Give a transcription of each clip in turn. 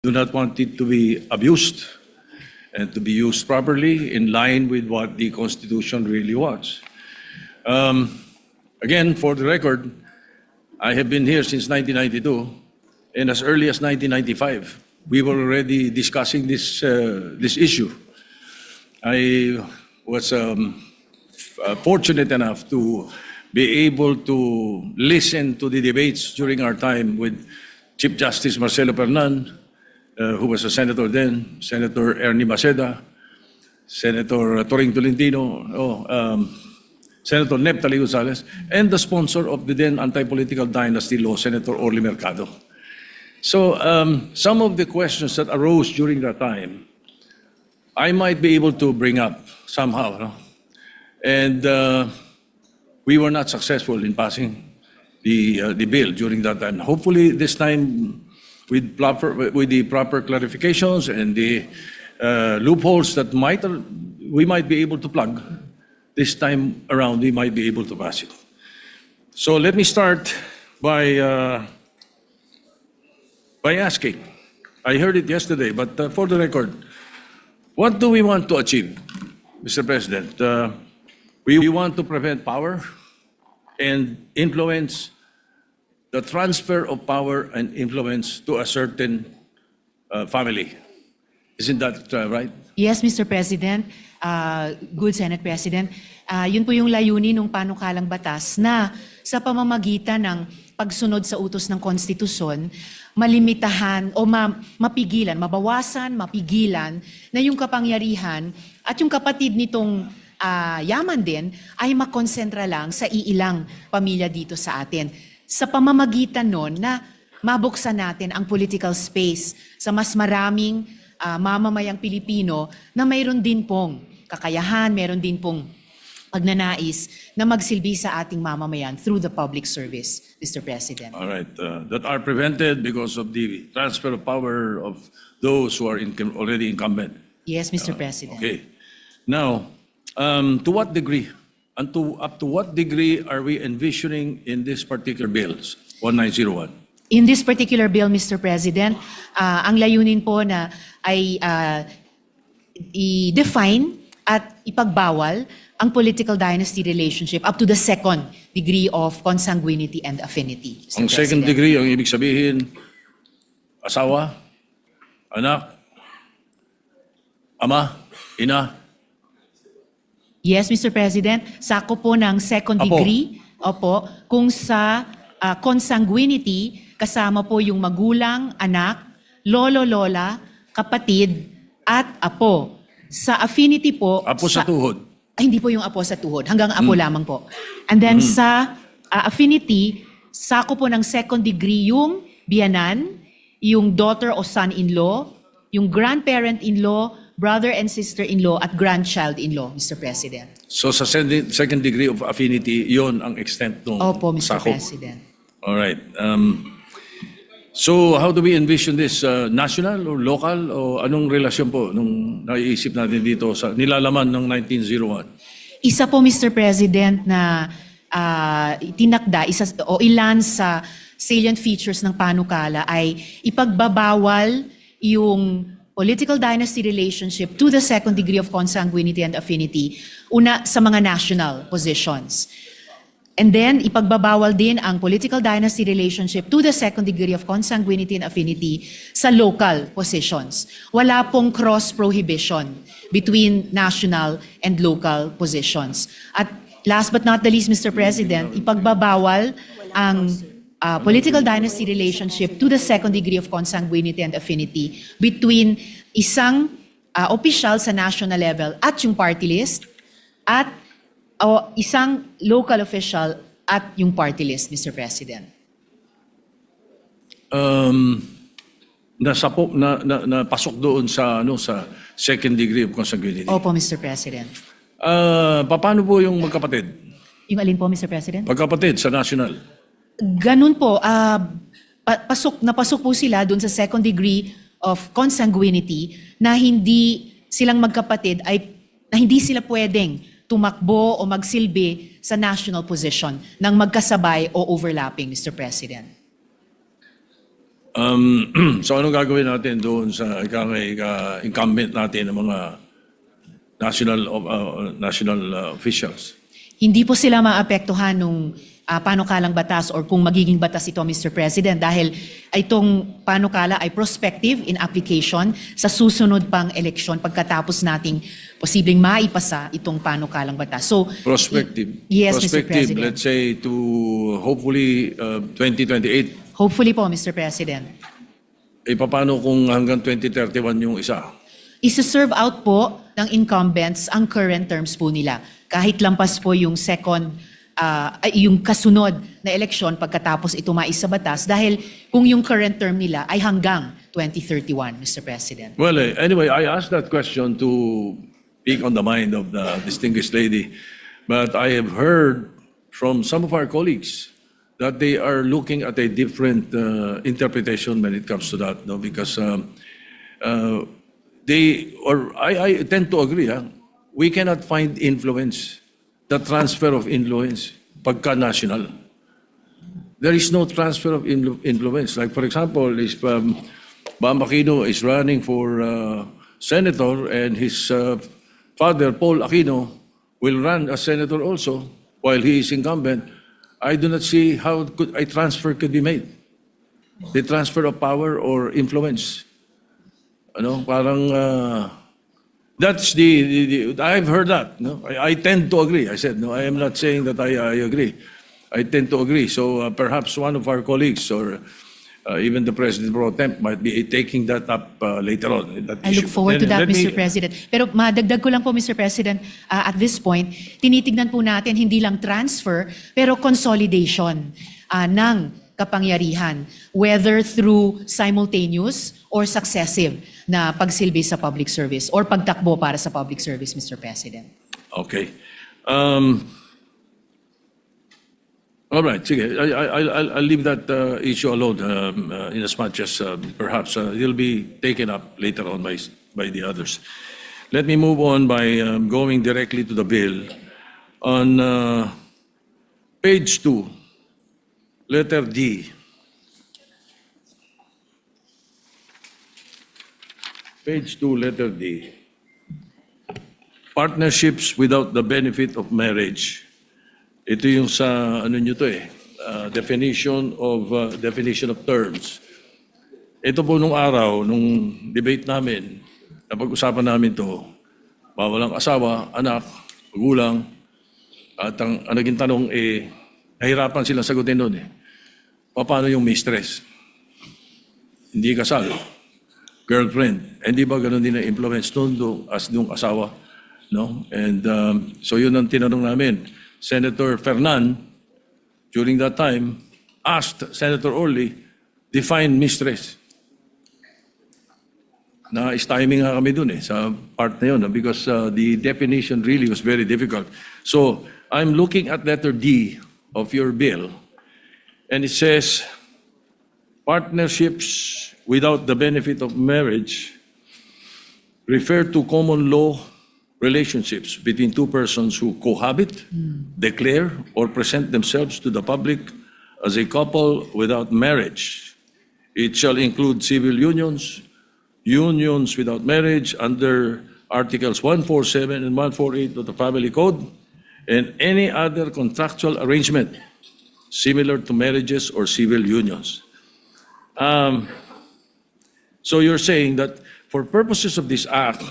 do not want it to be abused and to be used properly in line with what the Constitution really wants. Again, for the record, I have been here since 1992, and as early as 1995, we were already discussing this issue. I was fortunate enough to be able to listen to the debates during our time with Chief Justice Marcelo Pernan, who was a senator then, Senator Ernie Maceda, Senator Toring Tolentino, Senator Neptali Gonzalez, and the sponsor of the then anti-political dynasty law, Senator Orly Mercado. So some of the questions that arose during that time, I might be able to bring up somehow, no? And we were not successful in passing the bill during that time. Hopefully this time, with the proper clarifications and the loopholes that we might be able to plug, this time around we might be able to pass it. So let me start by asking. I heard it yesterday, but for the record, what do we want to achieve, Mr. President? We want to prevent power and influence, the transfer of power and influence to a certain family. Isn't that right? Yes, Mr. President. Good Senate President. Yun po yung layunin ng panukalang batas na sa pamamagitan ng pagsunod sa utos ng konstitusyon, malimitahan o mapigilan, mabawasan, mapigilan na yung kapangyarihan at yung kapatid nitong yaman din ay makonsentra lang sa iilang pamilya dito sa atin. Sa pamamagitan nun na mabuksan natin ang political space sa mas maraming mamamayang Pilipino na mayroon din pong kakayahan, mayroon din pong pagnanais na magsilbi sa ating mamamayan through the public service, Mr. President. All right. That are prevented because of the transfer of power of those who are already incumbent. Yes, Mr. President. Okay. Now, to what degree, and up to what degree are we envisioning in this particular bills, 1901? In this particular bill, Mr. President, ang layunin po na ay i-define at ipagbawal ang political dynasty relationship up to the second degree of consanguinity and affinity. Mr. Ang second President. degree, ang ibig sabihin, asawa, anak, ama, ina. Yes, Mr. President. Sako po ng second Apo. degree. Opo. Kung sa consanguinity, kasama po yung magulang, anak, lolo, lola, kapatid, at apo. Sa affinity po... Apo sa tuhod. Hindi po yung apo sa tuhod. Hanggang apo lamang po. And then sa affinity, sako po ng second degree yung biyanan, yung daughter o son-in-law, yung grandparent-in-law, brother and sister-in-law, at grandchild-in-law, Mr. President. So sa second degree of affinity, yon ang extent ng Opo, Mr. sakop. President. All right. So how do we envision this? National or local? O anong relasyon po nung naiisip natin dito sa nilalaman ng 1901? Isa po, Mr. President, na tinakda, ilan sa salient features ng panukala ay ipagbabawal yung political dynasty relationship to the second degree of consanguinity and affinity, una sa mga national positions. And then, ipagbabawal din ang political dynasty relationship to the second degree of consanguinity and affinity sa local positions. Wala pong cross-prohibition between national and local positions. At last but not the least, Mr. President, ipagbabawal ang political dynasty relationship to the second degree of consanguinity and affinity between isang opisyal sa national level at yung party list at isang local official at yung party list, Mr. President. Napasok doon sa sa second degree of consanguinity. Opo, Mr. President. Paano po yung magkapatid? Yung alin po, Mr. President? Magkapatid sa national. Ganun po, napasok po sila doon sa second degree of consanguinity na hindi silang magkapatid na hindi sila pwedeng tumakbo o magsilbi sa national position ng magkasabay o overlapping, Mr. President. So anong gagawin natin doon sa incumbent natin ng mga national officials? Hindi po sila maapektuhan nung panukalang batas or kung magiging batas ito, Mr. President, dahil itong panukala ay prospective in application sa susunod pang eleksyon pagkatapos nating posibleng maipasa itong panukalang batas. So, Prospective. Yes, Mr. Prospective, President. let's say to hopefully 2028. Hopefully po, Mr. President. Paano kung hanggang 2031 yung isa? Isa-serve out po ng incumbents ang current terms po nila. Kahit lampas po yung yung kasunod na eleksyon pagkatapos ito maisa batas dahil kung yung current term nila ay hanggang 2031, Mr. President. Well, anyway, I asked that question to pick on the mind of the distinguished lady, but I have heard from some of our colleagues that they are looking at a different interpretation when it comes to that, no? Because I tend to agree, we cannot find influence, the transfer of influence, pagka-national. There is no transfer of influence. Like for example, if Bam Aquino is running for senator and his father, Paul Aquino, will run as senator also while he is incumbent, I do not see how a transfer could be made. The transfer of power or influence. That's I've heard that. No, I tend to agree. I said no. I am not saying that I agree. I tend to agree. So perhaps one of our colleagues or even the President pro temp might be taking that up later on. That I look issue. forward to Then that, let me- Mr. President. Pero madagdag ko lang po, Mr. President, at this point, tinitignan po natin hindi lang transfer, pero consolidation ng kapangyarihan, whether through simultaneous or successive na pagsilbi sa public service or pagtakbo para sa public service, Mr. President. Okay. All right. Sige. I'll leave that issue alone in as much as perhaps it'll be taken up later on by the others. Let me move on by going directly to the bill. On page 2, letter D. Page 2, letter D. Partnerships without the benefit of marriage. Ito yung sa ano nyo to definition of terms. Ito po nung araw, nung debate namin, napag-usapan namin to, bawalang asawa, anak, magulang, at ang naging tanong nahirapan silang sagutin doon paano yung mistress? Hindi kasal, girlfriend, hindi ba ganun din na influence noon as nung asawa? No? And so yun ang tinanong namin. Senator Fernan, during that time, asked Senator Orly, define mistress. Na-timing nga kami dun sa part na yun because the definition really was very difficult. So, I'm looking at letter D of your bill, and it says, partnerships without the benefit of marriage refer to common law relationships between two persons who cohabit, declare, or present themselves to the public as a couple without marriage. It shall include civil unions, unions without marriage under Articles 147 and 148 of the Family Code, and any other contractual arrangement similar to marriages or civil unions. So you're saying that for purposes of this act,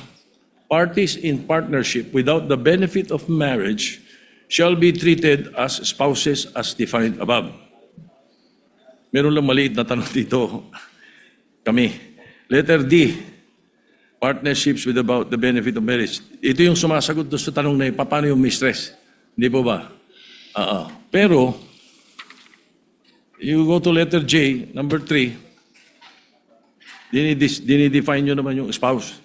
parties in partnership without the benefit of marriage shall be treated as spouses as defined above. Meron lang maliit na tanong dito. Kami. Letter D, partnerships without the benefit of marriage. Ito yung sumasagot doon sa tanong na paano yung mistress. Hindi po ba? Pero, you go to letter J, number 3, dinidefine nyo naman yung spouse.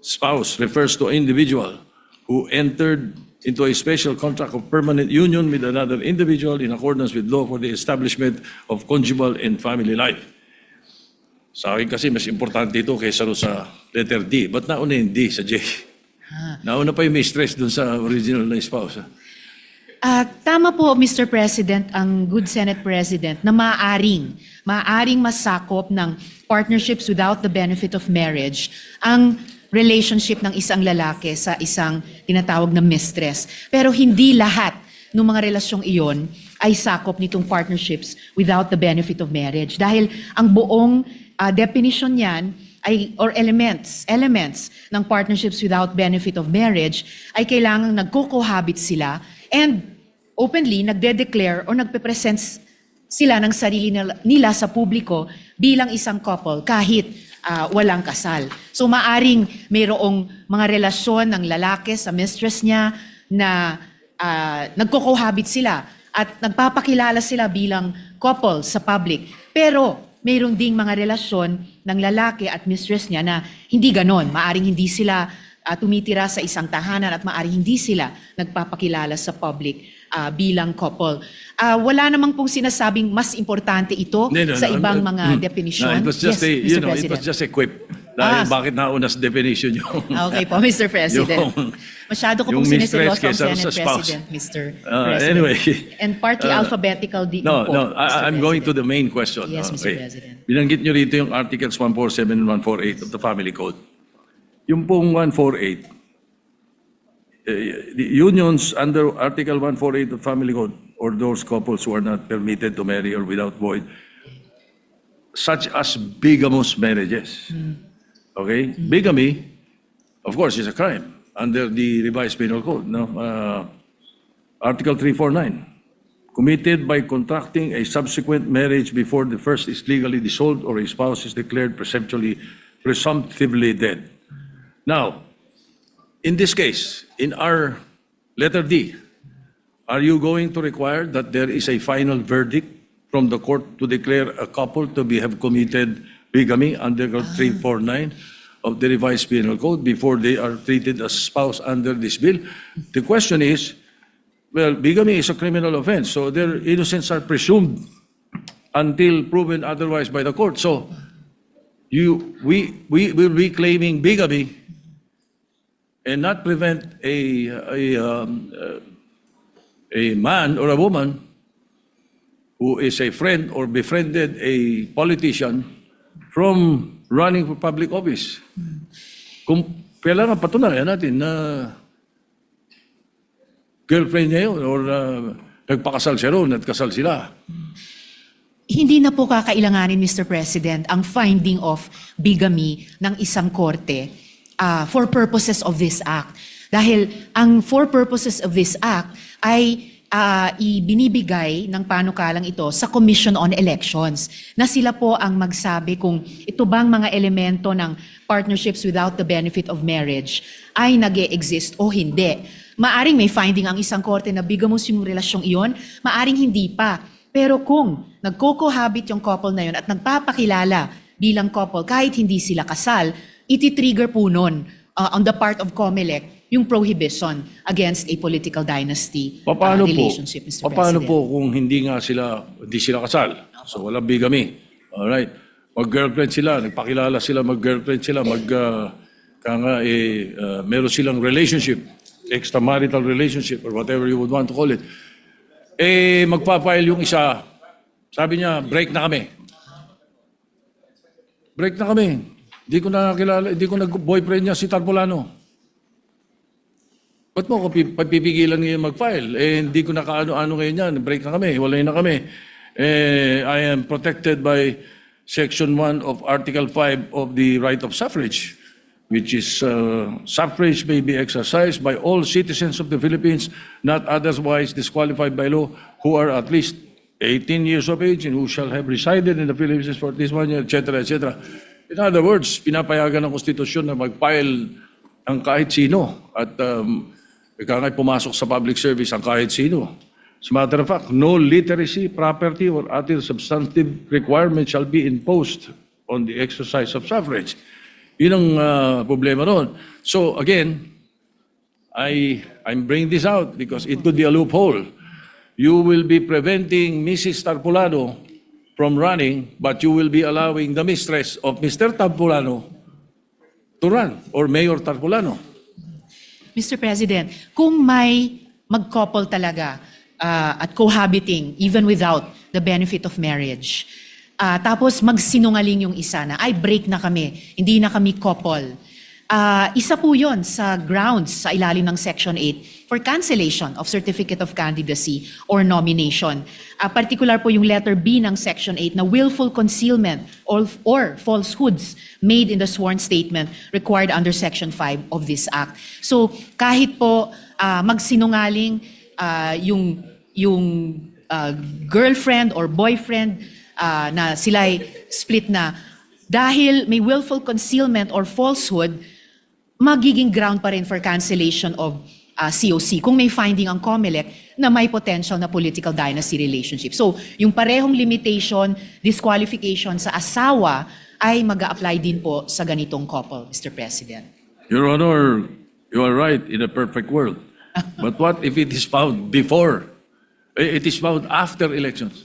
Spouse refers to an individual who entered into a special contract of permanent union with another individual in accordance with law for the establishment of conjugal and family life. Sa akin kasi mas importante ito kaysa sa letter D. Ba't nauna yung D sa J? Nauna pa yung mistress dun sa original na spouse. Tama po, Mr. President, ang good Senate President na maaaring masakop ng partnerships without the benefit of marriage ang relationship ng isang lalaki sa isang tinatawag na mistress. Pero hindi lahat ng mga relasyong iyon ay sakop nitong partnerships without the benefit of marriage. Dahil ang buong definition niyan ay, or elements ng partnerships without benefit of marriage ay kailangang nagko-cohabit sila and openly nagde-declare or nagpe-present sila ng sarili nila sa publiko bilang isang couple kahit walang kasal. So maaring mayroong mga relasyon ng lalaki sa mistress niya na nagko-cohabit sila at nagpapakilala sila bilang couple sa public. Pero mayroon ding mga relasyon ng lalaki at mistress niya na hindi ganon. Maaring hindi sila tumitira sa isang tahanan at maaring hindi sila nagpapakilala sa public bilang couple. Wala namang pong sinasabing mas importante ito sa ibang mga definition. No, it was just Yes, Mr. it was President. just a quip. Dahil bakit nauna sa definition yung... Okay po, Mr. President. Masyado ko yung pong mistress siniseryoso ang kaysa Senate sa spouse. President, Mr. President. Anyway. And partly alphabetical din No, po, no, Mr. I'm going to President. the main question. Yes, Mr. President. Binanggit nyo rito yung Articles 147 and 148 of the Family Code. Yung pong 148, the unions under Article 148 of the Family Code or those couples who are not permitted to marry or without void, such as bigamous marriages. Okay? Bigamy, of course, is a crime under the revised penal code. No? Article 349, committed by contracting a subsequent marriage before the first is legally dissolved or a spouse is declared presumptively dead. Now, in this case, in our letter D, are you going to require that there is a final verdict from the court to declare a couple to have committed bigamy under Article 349 of the revised penal code before they are treated as spouse under this bill? The question is, well, bigamy is a criminal offense, so their innocence are presumed until proven otherwise by the court. So, we will be claiming bigamy and not prevent a man or a woman who is a friend or befriended a politician from running for public office. Kung kailangan patunayan natin na girlfriend niya yun or nagpakasal siya roon at kasal sila. Hindi na po kakailanganin, Mr. President, ang finding of bigamy ng isang korte for purposes of this act. Dahil ang for purposes of this act ay ibinibigay ng panukalang ito sa Commission on Elections na sila po ang magsabi kung ito bang mga elemento ng partnerships without the benefit of marriage ay nag-e-exist o hindi. Maaring may finding ang isang korte na bigamous yung relasyong iyon, maaring hindi pa. Pero kung nagko-cohabit yung couple na yun at nagpapakilala bilang couple kahit hindi sila kasal, iti-trigger po nun on the part of COMELEC yung prohibition against a political dynasty relationship, Mr. President. Paano po kung hindi sila kasal? So walang bigamy. Alright. Mag-girlfriend sila, nagpakilala sila, mag-girlfriend sila, meron silang relationship, extramarital relationship or whatever you would want to call it. Magpa-file yung isa, sabi niya, break na kami. Break na kami. Hindi ko nakakilala, hindi ko nag-boyfriend niya si Tarpolano. Ba't mo ko papipigilan ngayon mag-file? Hindi ko nakaano-ano ngayon yan. Break na kami, walay na kami. I am protected by Section 1 of Article 5 of the right of suffrage, which is suffrage may be exercised by all citizens of the Philippines, not otherwise disqualified by law, who are at least 18 years of age and who shall have resided in the Philippines for at least 1 year, etc., etc. In other words, pinapayagan ng konstitusyon na mag-file ang kahit sino at kaya pumasok sa public service ang kahit sino. As a matter of fact, no literacy, property, or other substantive requirement shall be imposed on the exercise of suffrage. Yun ang problema ron. So again, I'm bringing this out because it could be a loophole. You will be preventing Mrs. Tarpolano from running, but you will be allowing the mistress of Mr. Tarpolano to run, or Mayor Tarpolano. Mr. President, kung may mag-couple talaga at cohabiting even without the benefit of marriage. Tapos magsinungaling yung isa na, ay break na kami, hindi na kami couple. Isa po yun sa grounds sa ilalim ng Section 8 for cancellation of Certificate of Candidacy or nomination. Particular po yung letter B ng Section 8 na willful concealment or falsehoods made in the sworn statement required under Section 5 of this Act. So kahit po magsinungaling yung girlfriend or boyfriend na sila'y split na, dahil may willful concealment or falsehood, magiging ground pa rin for cancellation of COC kung may finding ang COMELEC na may potential na political dynasty relationship. So, yung parehong limitation, disqualification sa asawa ay mag-a-apply din po sa ganitong couple, Mr. President. Your Honor, you are right in a perfect world. But what if it is found before? It is found after elections?